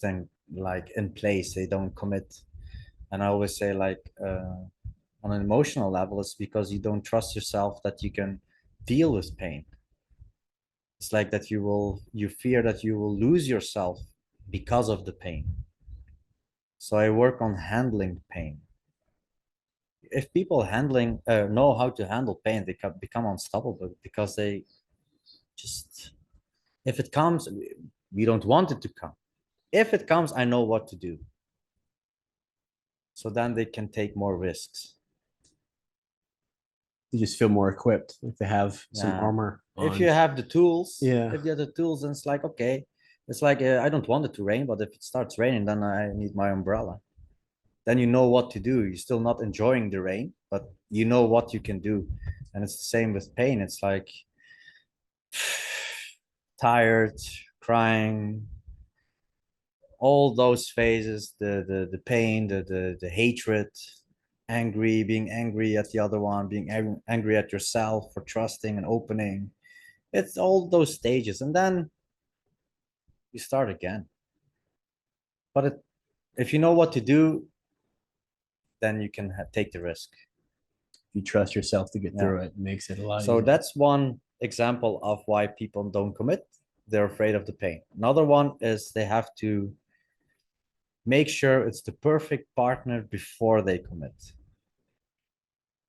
them like in place. They don't commit. And I always say like on an emotional level, it's because you don't trust yourself that you can deal with pain. It's like that you fear that you will lose yourself because of the pain. So I work on handling pain. If people handling know how to handle pain, they become unstoppable because they just if it comes, we don't want it to come. If it comes, I know what to do. So then they can take more risks. You just feel more equipped, like they have some Yeah. armor If on. you have the tools, Yeah. if you have the tools, then it's like, okay, it's like I don't want it to rain, but if it starts raining, then I need my umbrella. Then you know what to do. You're still not enjoying the rain, but you know what you can do. And it's the same with pain. It's like tired, crying, all those phases, the pain, the hatred, angry, being angry at the other one, being angry at yourself for trusting and opening. It's all those stages. And then you start again. But if you know what to do, then you can take the risk. You trust yourself to get Yeah. through it, makes it a lot So easier. that's one example of why people don't commit. They're afraid of the pain. Another one is they have to make sure it's the perfect partner before they commit.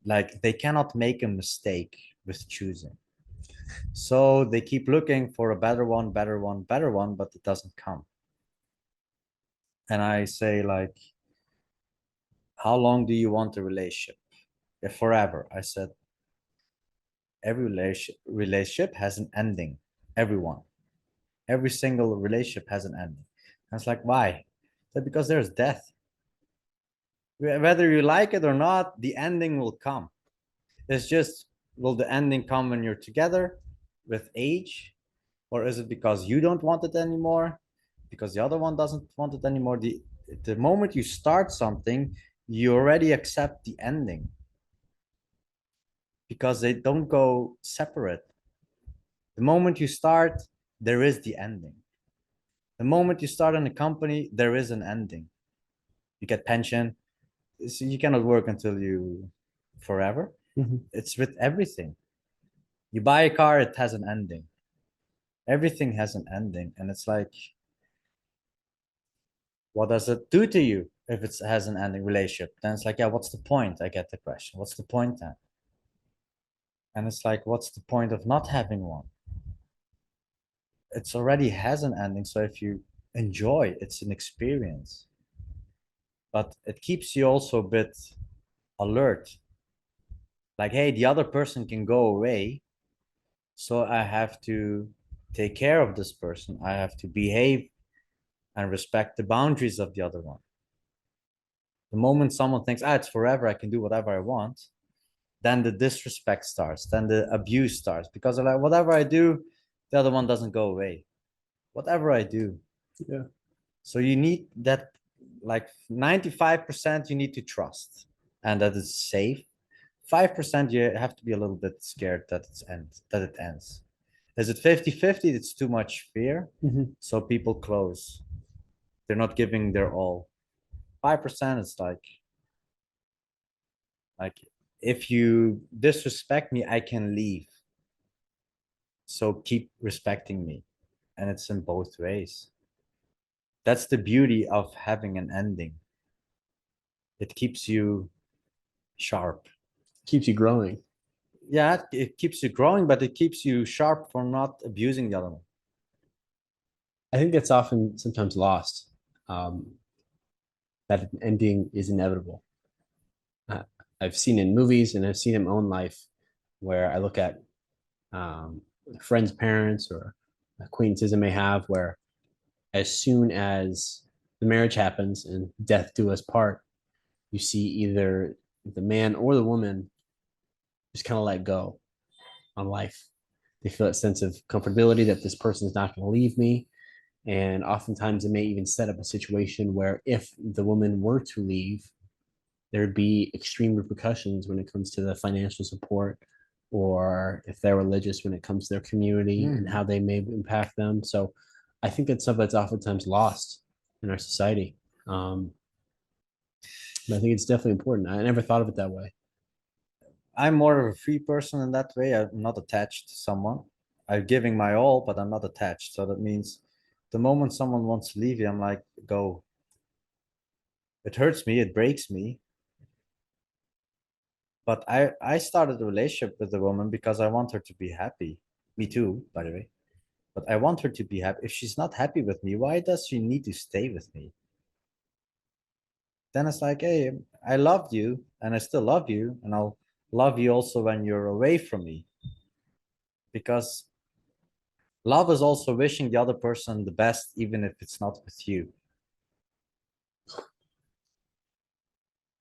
Like they cannot make a mistake with choosing. So they keep looking for a better one, better one, better one, but it doesn't come. And I say, like, how long do you want a relationship? Yeah, forever. I said, every relationship has an ending. Everyone. Every single relationship has an ending. And it's like, why? I said, because there's death. Whether you like it or not, the ending will come. It's just, will the ending come when you're together with age? Or is it because you don't want it anymore? Because the other one doesn't want it anymore? The moment you start something, you already accept the ending because they don't go separate. The moment you start, there is the ending. The moment you start in a company, there is an ending. You get pension. So you cannot work until you forever. Mhm. It's with everything. You buy a car, it has an ending. Everything has an ending. And it's like, what does it do to you if it has an ending relationship? Then it's like, yeah, what's the point? I get the question. What's the point then? And it's like, what's the point of not having one? It's already has an ending. So if you enjoy, it's an experience. But it keeps you also a bit alert. Like, hey, the other person can go away. So I have to take care of this person. I have to behave and respect the boundaries of the other one. The moment someone thinks, it's forever, I can do whatever I want, then the disrespect starts, then the abuse starts because they're like, whatever I do, the other one doesn't go away. Whatever I do. Yeah. So you need that, like 95% you need to trust and that it's safe. 5% you have to be a little bit scared that it ends. Is it 50-50? It's too much fear. Mhm. So people close. They're not giving their all. 5% is like if you disrespect me, I can leave. So keep respecting me. And it's in both ways. That's the beauty of having an ending. It keeps you sharp. Keeps you growing. Yeah, it keeps you growing, but it keeps you sharp for not abusing the other one. I think that's often sometimes lost. Um, that an ending is inevitable. Uh, I've seen in movies and I've seen in my own life where I look at friends' parents or acquaintances I may have where as soon as the marriage happens and death do us part, you see either the man or the woman just kind of let go on life. They feel that sense of comfortability that this person is not going to leave me. And oftentimes it may even set up a situation where if the woman were to leave, there'd be extreme repercussions when it comes to the financial support, or if they're religious when it comes to their community and Mhm. how they may impact them. So I think that's something that's oftentimes lost in our society. Um, but I think it's definitely important. I never thought of it that way. I'm more of a free person in that way. I'm not attached to someone. I'm giving my all, but I'm not attached. So that means the moment someone wants to leave you, I'm like, go. It hurts me, it breaks me. But I started a relationship with a woman because I want her to be happy. Me too, by the way. But I want her to be happy. If she's not happy with me, why does she need to stay with me? Then it's like, hey, I loved you and I still love you, and I'll love you also when you're away from me. Because love is also wishing the other person the best, even if it's not with you.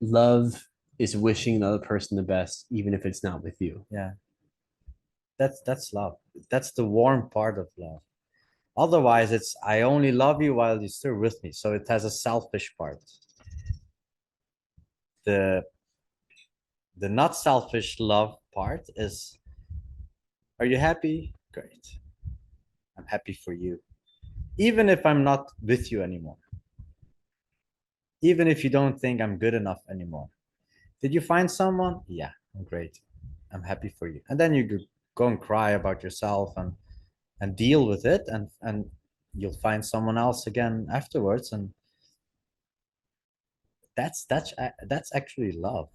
Love is wishing the other person the best, even if it's not with you. Yeah, that's love. That's the warm part of love. Otherwise, it's I only love you while you're still with me. So it has a selfish part. The the not selfish love part is, are you happy? Great. I'm happy for you. Even if I'm not with you anymore. Even if you don't think I'm good enough anymore. Did you find someone? Yeah, I'm great. I'm happy for you. And then you go and cry about yourself and deal with it, and you'll find someone else again afterwards, and that's actually love.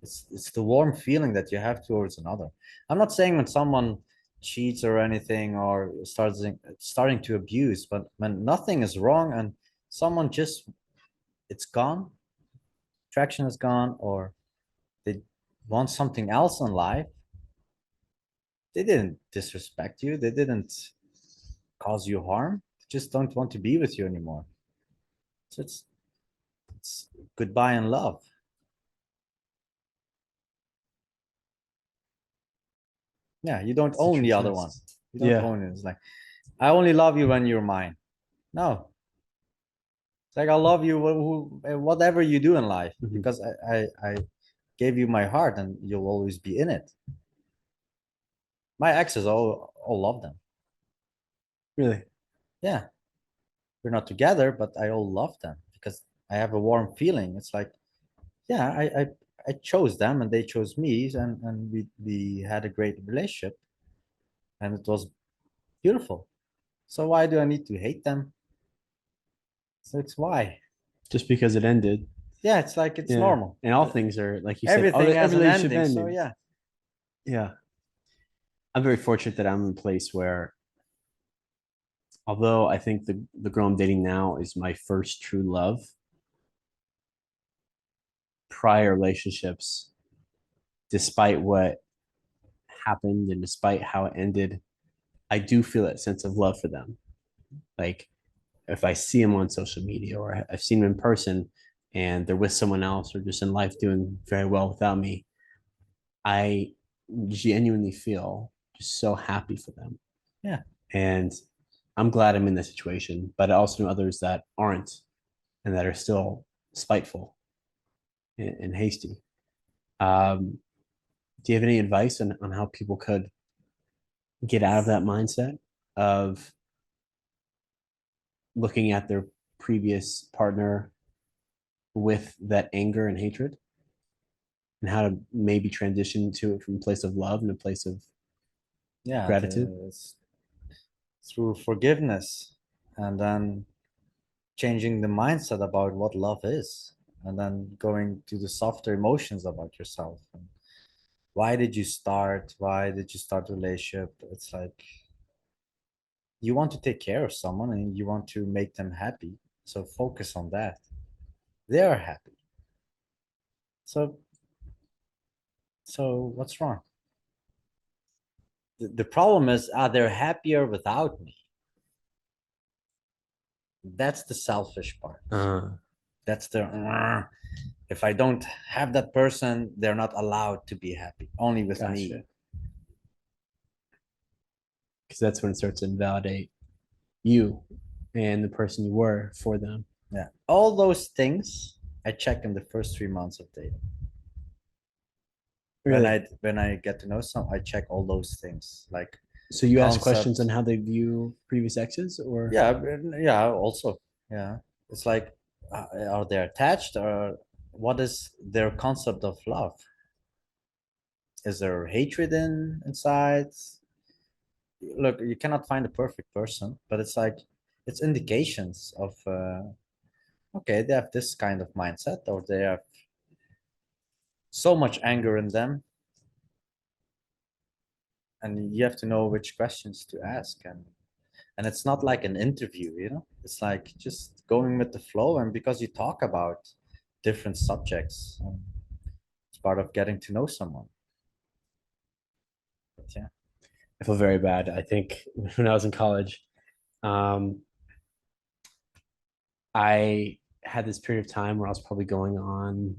It's the warm feeling that you have towards another. I'm not saying when someone cheats or anything or starting to abuse, but when nothing is wrong and someone just, it's gone, traction is gone, or they want something else in life. They didn't disrespect you, they didn't cause you harm, they just don't want to be with you anymore. So it's goodbye and love. Yeah, you don't It's the own true the other one. test. You don't Yeah. own it. It's like, I only love you when you're mine. No, it's like I love you whatever you do in life, Mhm. because I gave you my heart and you'll always be in it. My exes all love them. Really. Yeah, we're not together, but I all love them because I have a warm feeling. It's like, yeah, I chose them and they chose me, and we had a great relationship and it was beautiful. So why do I need to hate them? So it's why. Just because it ended. Yeah, it's like it's Yeah. normal. And all things are, like you said, Everything has every an relationship ending. So ended. yeah. Yeah. I'm very fortunate that I'm in a place where, although I think the girl I'm dating now is my first true love, prior relationships, despite what happened and despite how it ended, I do feel that sense of love for them. Like if I see them on social media or I've seen them in person and they're with someone else or just in life doing very well without me, I genuinely feel just so happy for them. Yeah. And I'm glad I'm in this situation, but I also know others that aren't and that are still spiteful and hasty. Um, do you have any advice on how people could get out of that mindset of looking at their previous partner with that anger and hatred, and how to maybe transition to it from a place of love and a place of Yeah, gratitude? through forgiveness, and then changing the mindset about what love is, and then going to the softer emotions about yourself. And why did you start a relationship? It's like you want to take care of someone and you want to make them happy, so focus on that. They are happy. So what's wrong? The problem is, they're happier without me. That's the selfish part. Uh, That's their. If I don't have that person, they're not allowed to be happy. Only with me. Gotcha. Because that's when it starts to invalidate you and the person you were for them. Yeah. All those things I check in the first 3 months of dating. Really? When I get to know some, I check all those things like So you ask questions on concept. how they view previous exes, or Yeah, yeah. Also, yeah. It's like, are they attached, or what is their concept of love? Is there hatred inside? Look, you cannot find a perfect person, but it's like it's indications of okay, they have this kind of mindset, or they have so much anger in them, and you have to know which questions to ask. And it's not like an interview, it's like just going with the flow, and because you talk about different subjects, it's part of getting to know someone. But yeah. I feel very bad. I think when I was in college, um, I had this period of time where I was probably going on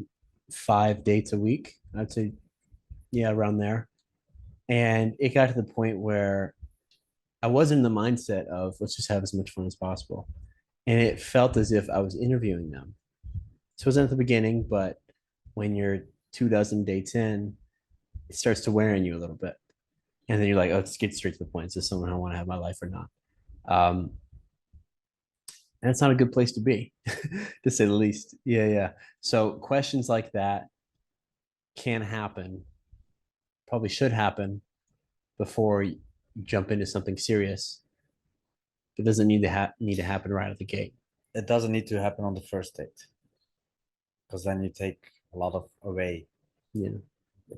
5 dates a week. I'd say, yeah, around there. And it got to the point where I wasn't in the mindset of let's just have as much fun as possible. And it felt as if I was interviewing them. So it wasn't at the beginning, but when you're 2 dozen dates in, it starts to wear on you a little bit. And then you're like, oh, let's get straight to the point. Is this someone I want to have in my life or not? Um, and it's not a good place to be, to say the least. Yeah, yeah. So questions like that can happen, probably should happen before you jump into something serious. It doesn't need to happen right at the gate. It doesn't need to happen on the first date, because then you take a lot of away. Yeah.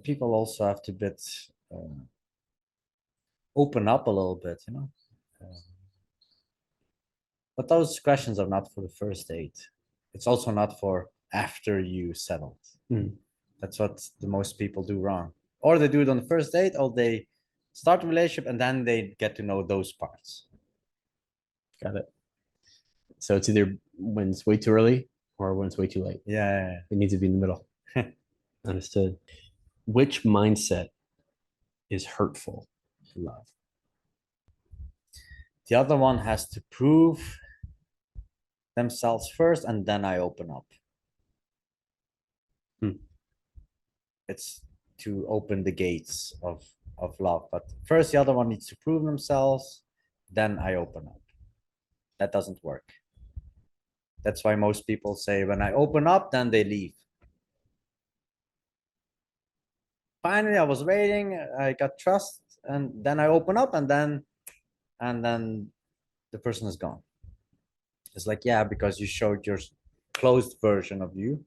People also have to bit open up a little bit, but those questions are not for the first date. It's also not for after you settled. Mm, That's what the most people do wrong. Or they do it on the first date, or they start a relationship and then they get to know those parts. got it. So it's either when it's way too early or when it's way too late. Yeah. It needs to be in the middle. Understood. Which mindset is hurtful for love? The other one has to prove themselves first, and then I open up. Hmm. It's to open the gates of love. But first, the other one needs to prove themselves, then I open up. That doesn't work. That's why most people say when I open up, then they leave. Finally, I was waiting, I got trust, and then I open up, and then the person is gone. It's like, yeah, because you showed your closed version of you,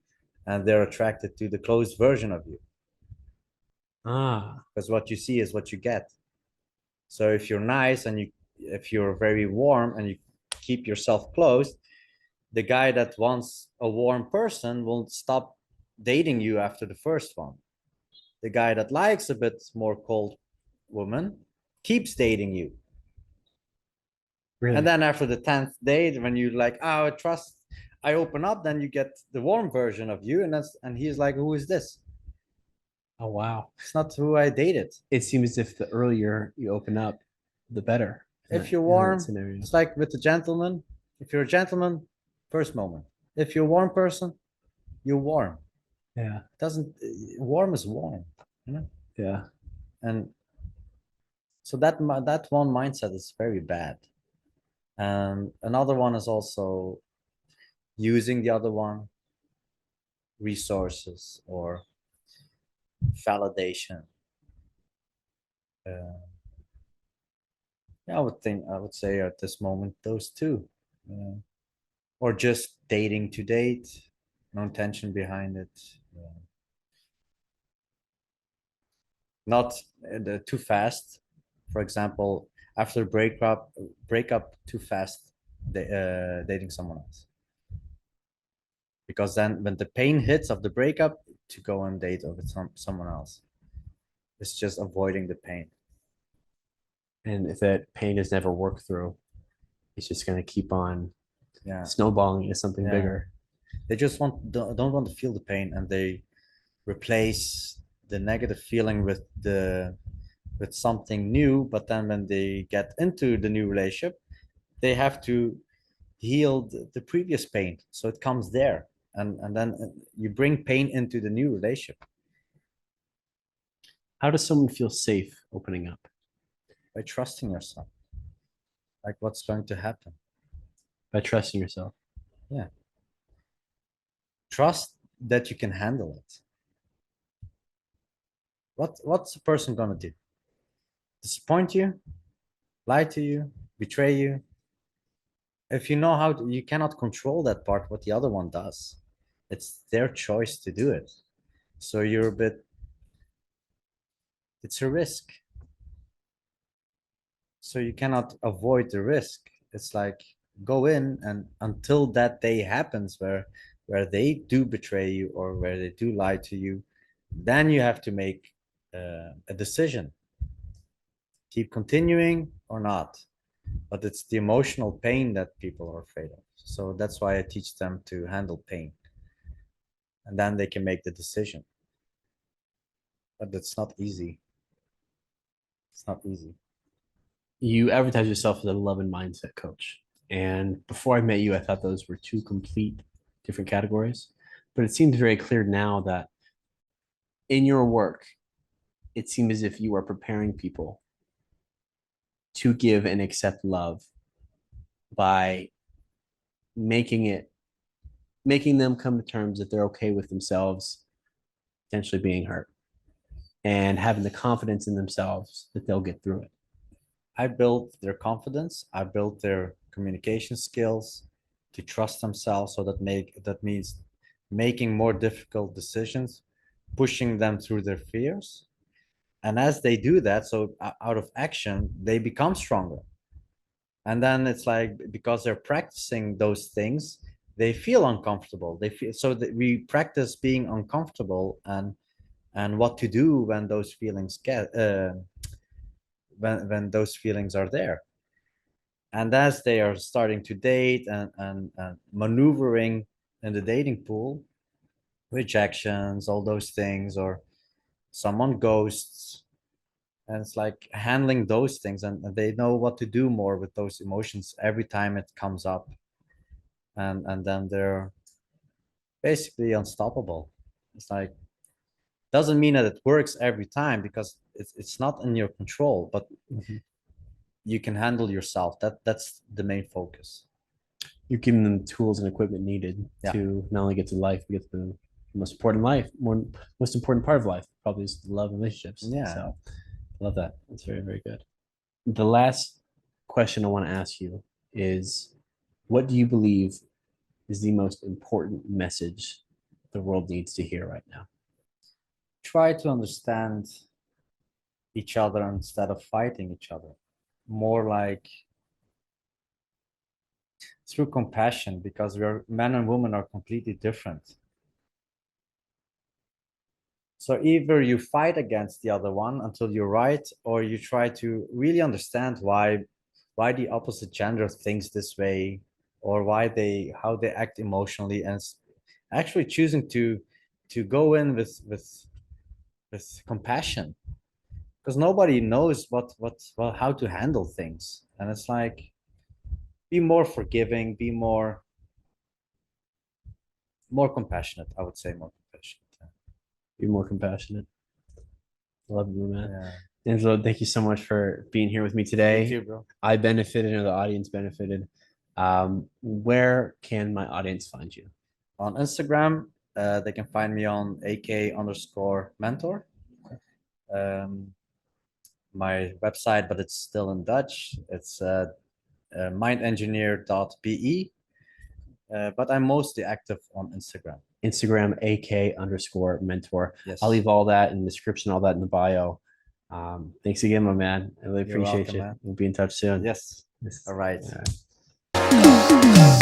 and they're attracted to the closed version of you. Ah, Because what you see is what you get. So if you're nice and if you're very warm and you keep yourself closed, the guy that wants a warm person won't stop dating you after the first one. The guy that likes a bit more cold woman keeps dating you. And really? then after the 10th date, when you like, oh, trust, I open up, then you get the warm version of you. And he's like, who is this? Oh, wow. It's not who I dated. It seems as if the earlier you open up, the better If you're in that warm, scenario. it's like with the gentleman. If you're a gentleman, first moment. If you're a warm person, you're warm. Yeah. It doesn't warm is warm, Yeah. and so that one mindset is very bad. And another one is also using the other one, resources or validation. Uh, yeah, I would say at this moment those two, or just dating to date, no intention behind it. Not too fast. For example, after breakup too fast, dating someone else. Because then when the pain hits of the breakup, to go on date with someone else. It's just avoiding the pain. And if that pain is never worked through, it's just going to keep on Yeah. snowballing into something Yeah. bigger. They just don't want to feel the pain, and they replace the negative feeling with something new. But then when they get into the new relationship, they have to heal the previous pain, so it comes there, and then you bring pain into the new relationship. How does someone feel safe opening up? By trusting yourself, like what's going to happen. By trusting yourself. Yeah, trust that you can handle it. What's a person gonna do? Disappoint you, lie to you, betray you? If you know how to, you cannot control that part, what the other one does. It's their choice to do it. So you're a bit, it's a risk. So you cannot avoid the risk. It's like go in, and until that day happens where they do betray you or where they do lie to you, then you have to make a decision. Keep continuing or not. But it's the emotional pain that people are afraid of. So that's why I teach them to handle pain. And then they can make the decision. But it's not easy. It's not easy. You advertise yourself as a love and mindset coach. And before I met you, I thought those were two complete different categories. But it seems very clear now that in your work, it seems as if you are preparing people to give and accept love by making it making them come to terms that they're okay with themselves potentially being hurt and having the confidence in themselves that they'll get through it. I built their confidence. I built their communication skills to trust themselves. So that means making more difficult decisions, pushing them through their fears. And as they do that, so out of action, they become stronger. And then it's like because they're practicing those things, they feel uncomfortable. They feel so that we practice being uncomfortable and what to do when those feelings get when those feelings are there. And as they are starting to date and maneuvering in the dating pool, rejections, all those things, or someone ghosts, and it's like handling those things, and they know what to do more with those emotions every time it comes up, and then they're basically unstoppable. It's like doesn't mean that it works every time because it's not in your control, but you can handle yourself. That's the main focus. You're giving them the tools and equipment needed Yeah. to not only get to life, but get to the most important most important part of life, probably is love and relationships. Yeah. So I love that. That's very, very good. The last question I want to ask you is what do you believe is the most important message the world needs to hear right now? Try to understand each other instead of fighting each other. More like through compassion, because we're men and women are completely different. So either you fight against the other one until you're right, or you try to really understand why the opposite gender thinks this way, or why they how they act emotionally, and actually choosing to go in with compassion, because nobody knows well, how to handle things, and it's like be more forgiving, be more compassionate. I would say more compassionate. Be more compassionate. Love you, man. Yeah. Angelo, thank you so much for being here with me today. You too, bro. I benefited and the audience benefited. Where can my audience find you? On Instagram, they can find me on AK_mentor. My website, but it's still in Dutch. It's mindengineer.be. But I'm mostly active on Instagram. Instagram, AK_mentor. Yes. I'll leave all that in the description, all that in the bio. Thanks again, my man. I really You're appreciate welcome, you. man. We'll be in touch soon. Yes. All right. All right.